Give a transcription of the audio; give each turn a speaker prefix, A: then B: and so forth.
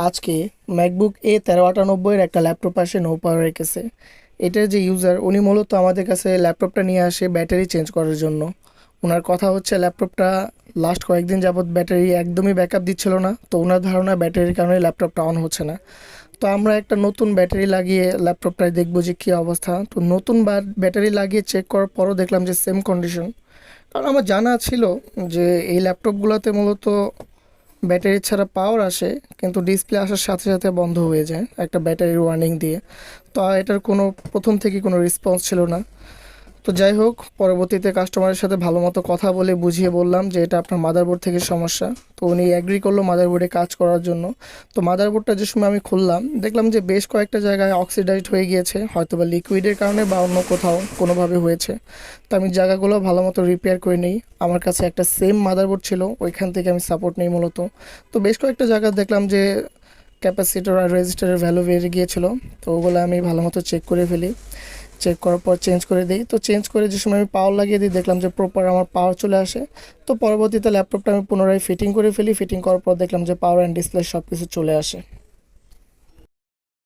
A: আজকে MacBook A1398 একটা laptop আসে নো পাওয়ার রেখেছে। এটার যে ইউজার উনি মূলত আমাদের কাছে ল্যাপটপটা নিয়ে আসে ব্যাটারি চেঞ্জ করার জন্য। ওনার কথা হচ্ছে ল্যাপটপটা লাস্ট কয়েকদিন যাবৎ ব্যাটারি একদমই ব্যাকআপ দিচ্ছিল না, তো ওনার ধারণা ব্যাটারির কারণে ল্যাপটপটা অন হচ্ছে না। তো আমরা একটা নতুন ব্যাটারি লাগিয়ে ল্যাপটপটায় দেখবো যে কী অবস্থা। তো নতুন ব্যাটারি লাগিয়ে চেক করার পরও দেখলাম যে সেম কন্ডিশন। কারণ আমার জানা ছিল যে এই ল্যাপটপগুলোতে মূলত ব্যাটারি ছাড়া পাওয়ার আসে, কিন্তু ডিসপ্লে আসার সাথে সাথে বন্ধ হয়ে যায় একটা ব্যাটারির ওয়ার্নিং দিয়ে। তো এটার কোনো প্রথম থেকে কোনো রেসপন্স ছিল না। তো যাই হোক, পরবর্তীতে কাস্টমারের সাথে ভালো মতো কথা বলে বুঝিয়ে বললাম যে এটা আপনার মাদারবোর্ড থেকে সমস্যা। তো উনি অ্যাগ্রি করলো মাদারবোর্ডে কাজ করার জন্য। তো মাদারবোর্ডটা যে সময় আমি খুললাম দেখলাম যে বেশ কয়েকটা জায়গায় অক্সিডাইজড হয়ে গিয়েছে, হয়তো বা লিকুইডের কারণে বা অন্য কোথাও কোনোভাবে হয়েছে। তো আমি জায়গাগুলো ভালো মতো রিপেয়ার করে নিই। আমার কাছে একটা সেম মাদারবোর্ড ছিল, ওইখান থেকে আমি সাপোর্ট নিই মূলত। তো বেশ কয়েকটা জায়গা দেখলাম যে ক্যাপাসিটর আর রেজিস্টারের ভ্যালু বেড়ে গিয়েছিলো। তো ওগুলো আমি ভালো মতো চেক করে ফেলি। চেক করার পর চেঞ্জ করে দিই। তো চেঞ্জ করে যে সময় আমি পাওয়ার লাগিয়ে দিই দেখলাম যে প্রপার আমার পাওয়ার চলে আসে। তো পরবর্তীতে ল্যাপটপটা আমি পুনরায় ফিটিং করে ফেলি। ফিটিং করার পর দেখলাম যে পাওয়ার অ্যান্ড ডিসপ্লে সব কিছু চলে আসে।